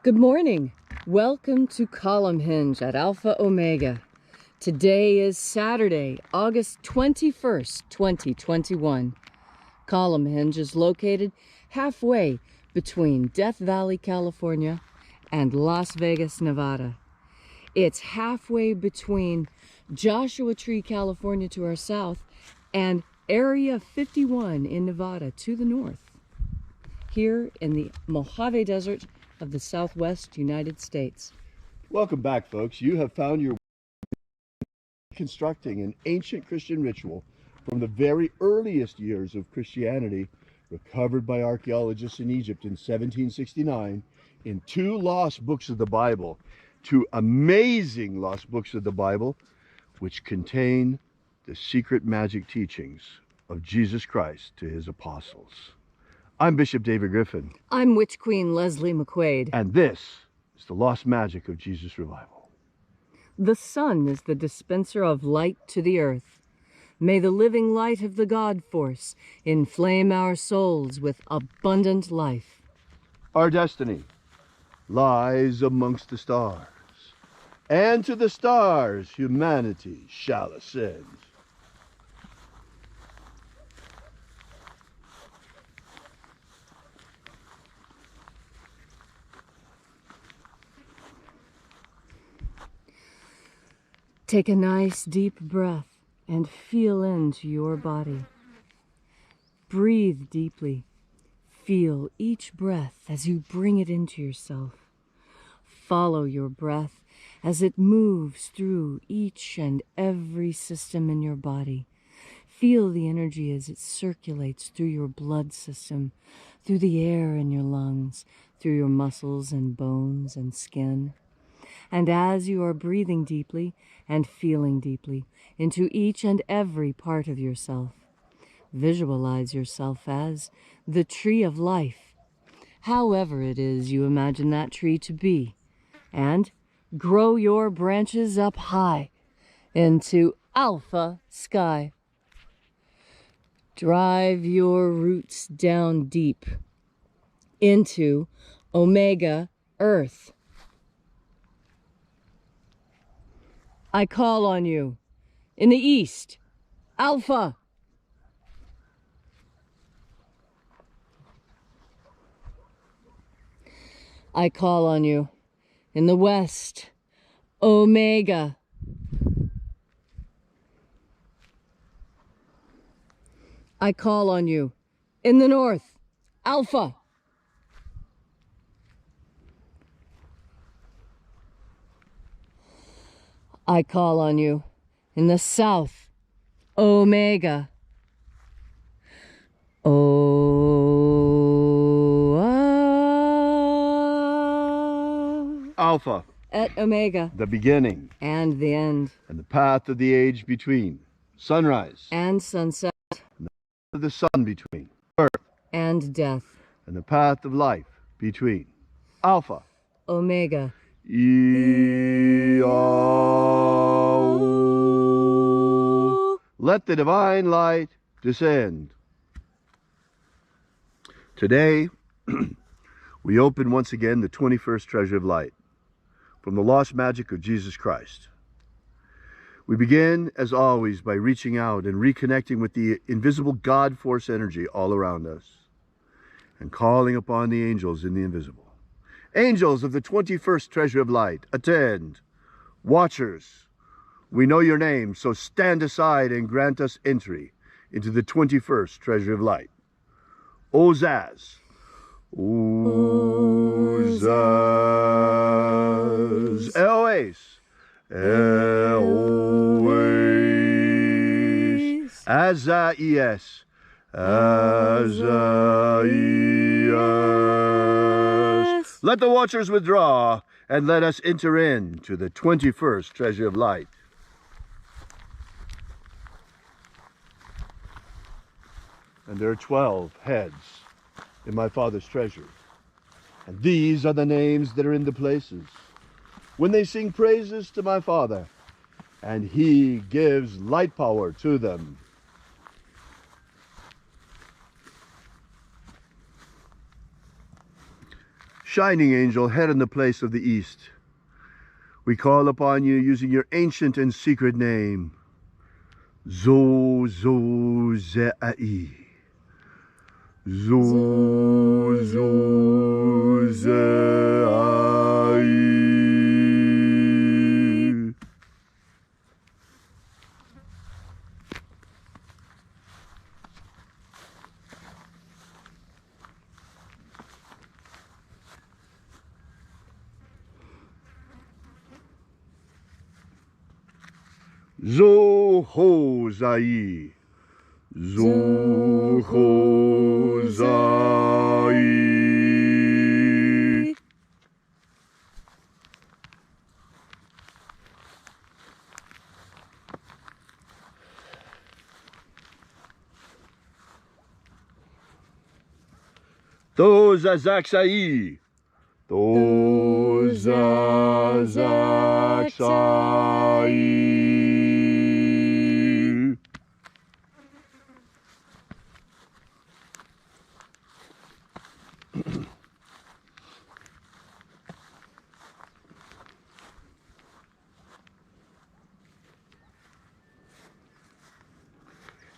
Good morning. Welcome to Column Hinge at Alpha Omega. Today is Saturday, August 21st, 2021. Column Hinge is located halfway between Death Valley, California and Las Vegas, Nevada. It's halfway between Joshua Tree, California to our south and Area 51 in Nevada to the north. Here in the Mojave Desert of the Southwest United States. Welcome back, folks. You have found your reconstructing an ancient Christian ritual from the very earliest years of Christianity, recovered by archaeologists in Egypt in 1769 in two lost books of the Bible, two amazing lost books of the Bible, which contain the secret magic teachings of Jesus Christ to his apostles. I'm Bishop David Griffin. I'm Witch Queen Leslie McQuade. And this is the lost magic of Jesus' revival. The sun is the dispenser of light to the earth. May the living light of the God force inflame our souls with abundant life. Our destiny lies amongst the stars, and to the stars humanity shall ascend. Take a nice deep breath and feel into your body. Breathe deeply. Feel each breath as you bring it into yourself. Follow your breath as it moves through each and every system in your body. Feel the energy as it circulates through your blood system, through the air in your lungs, through your muscles and bones and skin. And as you are breathing deeply and feeling deeply into each and every part of yourself, visualize yourself as the tree of life, however it is you imagine that tree to be, and grow your branches up high into alpha sky. Drive your roots down deep into omega earth. I call on you in the east, Alpha. I call on you in the west, Omega. I call on you in the north, Alpha. I call on you in the south, Omega. Alpha. Et Omega. The beginning. And the end. And the path of the age between. Sunrise. And sunset. And the path of the sun between. Birth. And death. And the path of life between. Alpha. Omega. Let the divine light descend. Today, we open once again the 21st treasure of light from the lost magic of Jesus Christ. We begin, as always, by reaching out and reconnecting with the invisible God force energy all around us and calling upon the angels in the invisible. Angels of the 21st treasure of light, attend. Watchers, we know your name, so stand aside and grant us entry into the 21st treasure of light. Ozaz. Ozaz. Eloes. Eloes. Azaies. Azaies. Let the watchers withdraw, and let us enter into the 21st treasure of light. And there are 12 heads in my Father's treasure. And these are the names that are in the places when they sing praises to my Father, and he gives light power to them. shining angel, head in the place of the east, we call upon you using your ancient and secret name, Zo-Zo-Ze-Ai. Zo-Zo-Ze-Ai. Zo-Ho-Zai. Zo-Ho-Zai. To-Za-Zak-Sai. To-Za-Zak-Sai.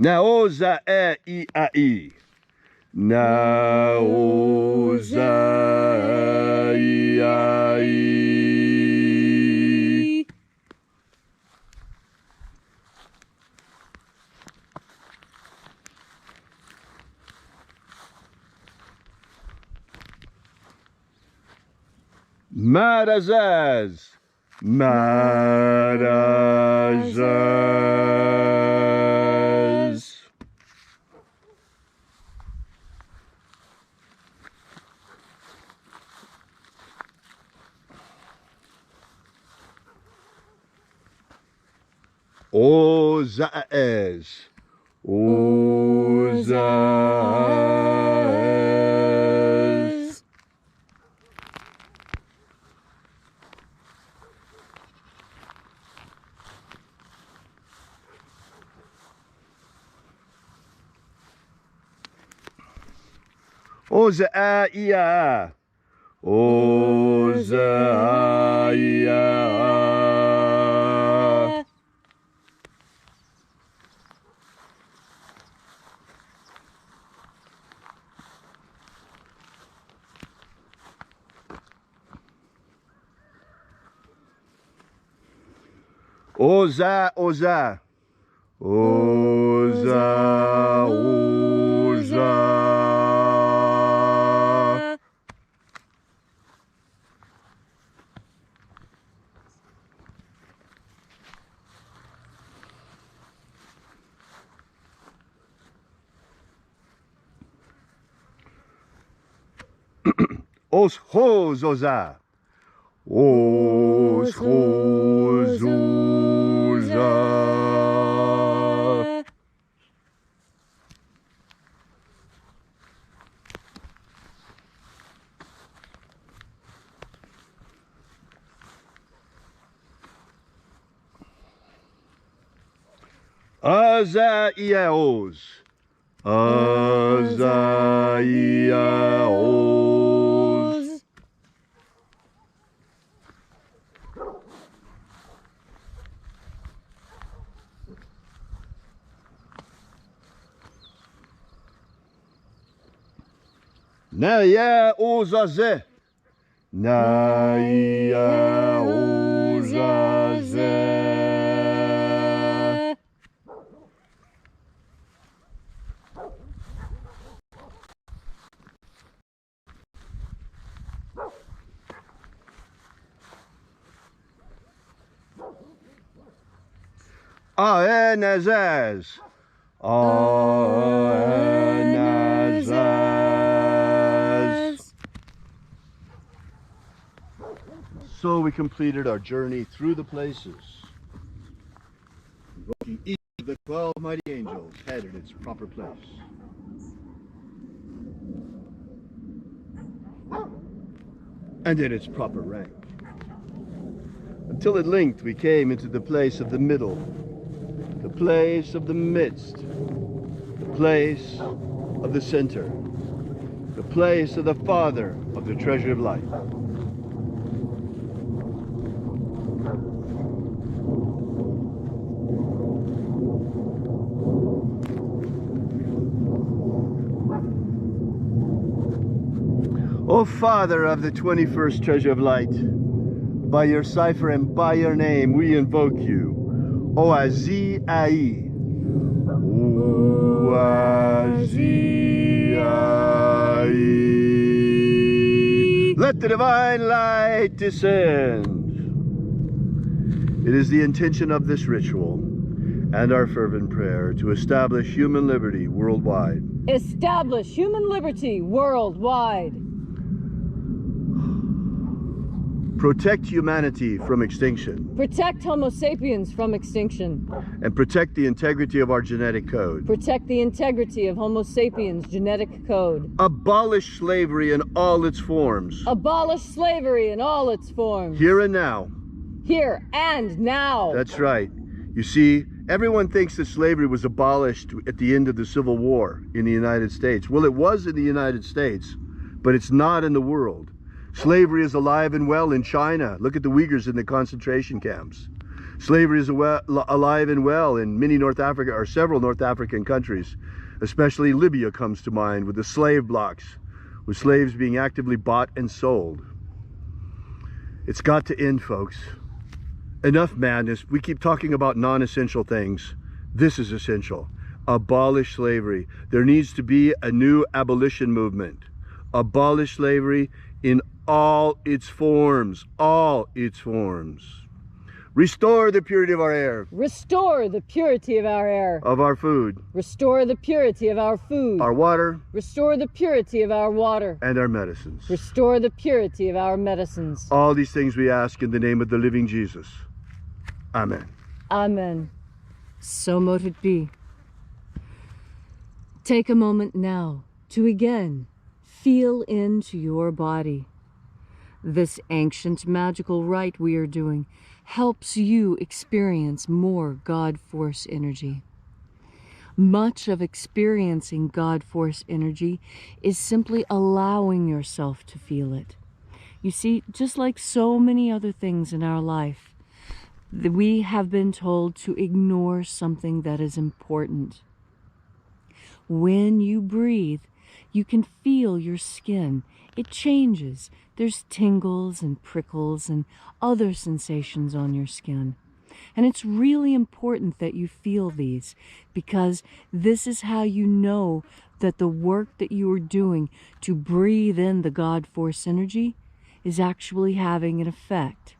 Na-o-za-e-i-a-i. Na-o-za-i-a-i. Marazaz. Marazaz. O-za-ez. O-za-ez. O-za-a-i-a. O-za-a-i-a. Oza, oza. Oza, oza. Os hos oza. Os hos oza. Azaiaos. Azaiaos. Naya ozaze. Naya ozaze. Aenazaz. Aenazaz. So we completed our journey through the places, invoking each of the 12 mighty angels, head in its proper place. And in its proper rank. Until at length we came into the place of the middle, the place of the midst, the place of the center, the place of the Father of the treasure of light. O Father of the 21st treasure of light, by your cipher and by your name we invoke you. Oazi Ai. Oazi Ai. Let the divine light descend. It is the intention of this ritual and our fervent prayer to establish human liberty worldwide. Establish human liberty worldwide. Protect humanity from extinction. Protect Homo sapiens from extinction. And protect the integrity of our genetic code. Protect the integrity of Homo sapiens' genetic code. Abolish slavery in all its forms. Abolish slavery in all its forms. Here and now. Here and now. That's right. You see, everyone thinks that slavery was abolished at the end of the Civil War in the United States. Well, it was in the United States, but it's not in the world. Slavery is alive and well in China. Look at the Uyghurs in the concentration camps. Slavery is alive and well in many North Africa, or several North African countries. Especially Libya comes to mind, with the slave blocks, with slaves being actively bought and sold. It's got to end, folks. Enough madness. We keep talking about non-essential things. This is essential. Abolish slavery. There needs to be a new abolition movement. Abolish slavery in all its forms, all its forms. Restore the purity of our air. Restore the purity of our air. Of our food. Restore the purity of our food. Our water. Restore the purity of our water. And our medicines. Restore the purity of our medicines. All these things we ask in the name of the living Jesus. Amen. Amen. So mote it be. Take a moment now to again feel into your body. This ancient magical rite we are doing helps you experience more God Force energy. Much of experiencing God Force energy is simply allowing yourself to feel it. You see, just like so many other things in our life, we have been told to ignore something that is important. When you breathe, you can feel your skin. It changes. There's tingles and prickles and other sensations on your skin. And it's really important that you feel these, because this is how you know that the work that you are doing to breathe in the God Force energy is actually having an effect.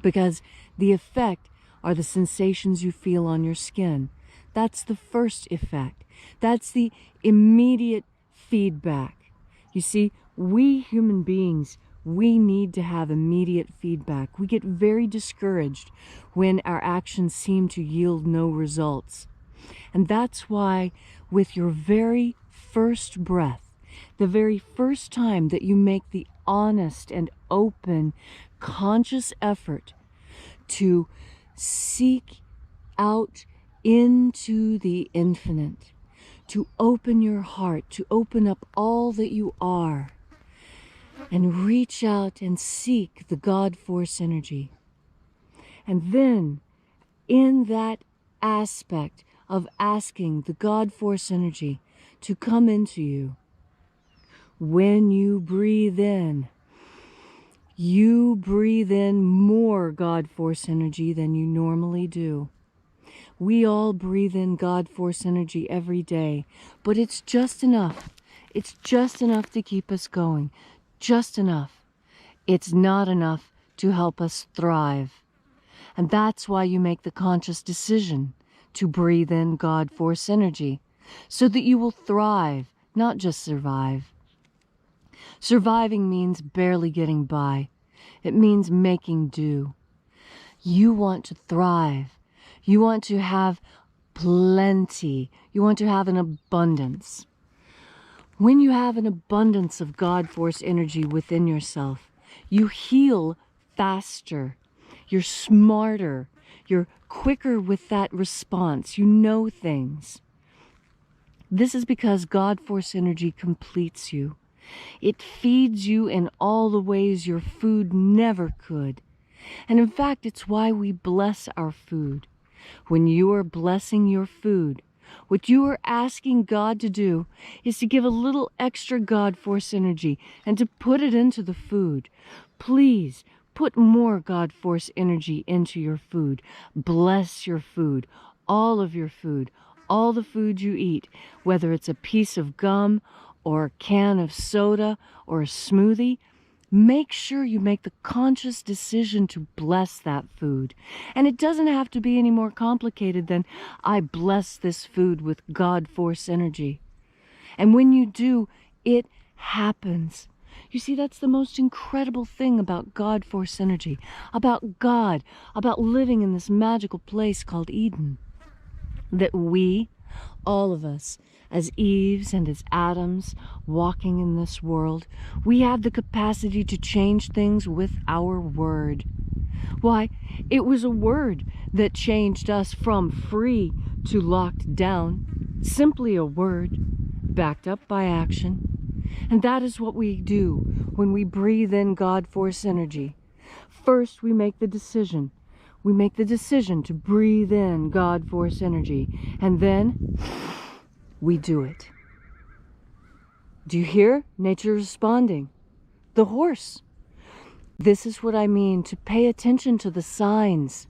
Because the effect are the sensations you feel on your skin. That's the first effect. That's the immediate feedback. You see, we human beings, we need to have immediate feedback. We get very discouraged when our actions seem to yield no results. And that's why with your very first breath, the very first time that you make the honest and open, conscious effort to seek out into the infinite, to open your heart, to open up all that you are, and reach out and seek the God Force energy. And then, in that aspect of asking the God Force energy to come into you, when you breathe in more God Force energy than you normally do. We all breathe in God Force energy every day, but it's just enough. It's just enough to keep us going. Just enough. It's not enough to help us thrive. And that's why you make the conscious decision to breathe in God Force energy, so that you will thrive, not just survive. Surviving means barely getting by. It means making do. You want to thrive. You want to have plenty. You want to have an abundance. When you have an abundance of God Force energy within yourself, you heal faster. You're smarter. You're quicker with that response. You know things. This is because God Force energy completes you. It feeds you in all the ways your food never could. And in fact, it's why we bless our food. When you are blessing your food, what you are asking God to do is to give a little extra God Force energy and to put it into the food. Please put more God Force energy into your food. Bless your food, all of your food, all the food you eat, whether it's a piece of gum or a can of soda or a smoothie. Make sure you make the conscious decision to bless that food. And it doesn't have to be any more complicated than, I bless this food with God Force energy. And when you do, it happens. You see, that's the most incredible thing about God Force energy, about God, about living in this magical place called Eden. That we, all of us, as Eves and as Adams walking in this world, we have the capacity to change things with our word. Why, it was a word that changed us from free to locked down. Simply a word, backed up by action. And that is what we do when we breathe in God Force energy. First, we make the decision. We make the decision to breathe in God Force energy. And then we do it. Do you hear? Nature responding. The horse. This is what I mean, to pay attention to the signs.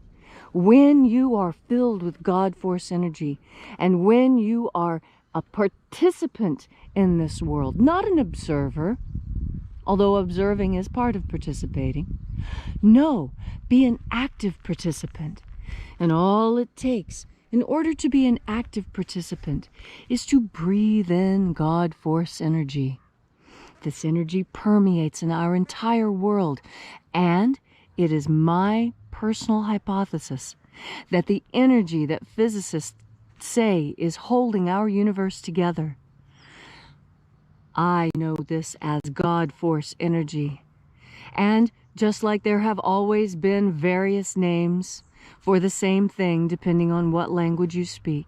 When you are filled with God Force energy, and when you are a participant in this world, not an observer, although observing is part of participating. No, be an active participant. And all it takes in order to be an active participant is to breathe in God Force energy. This energy permeates in our entire world, and it is my personal hypothesis that the energy that physicists say is holding our universe together. I know this as God Force energy. And just like there have always been various names for the same thing depending on what language you speak,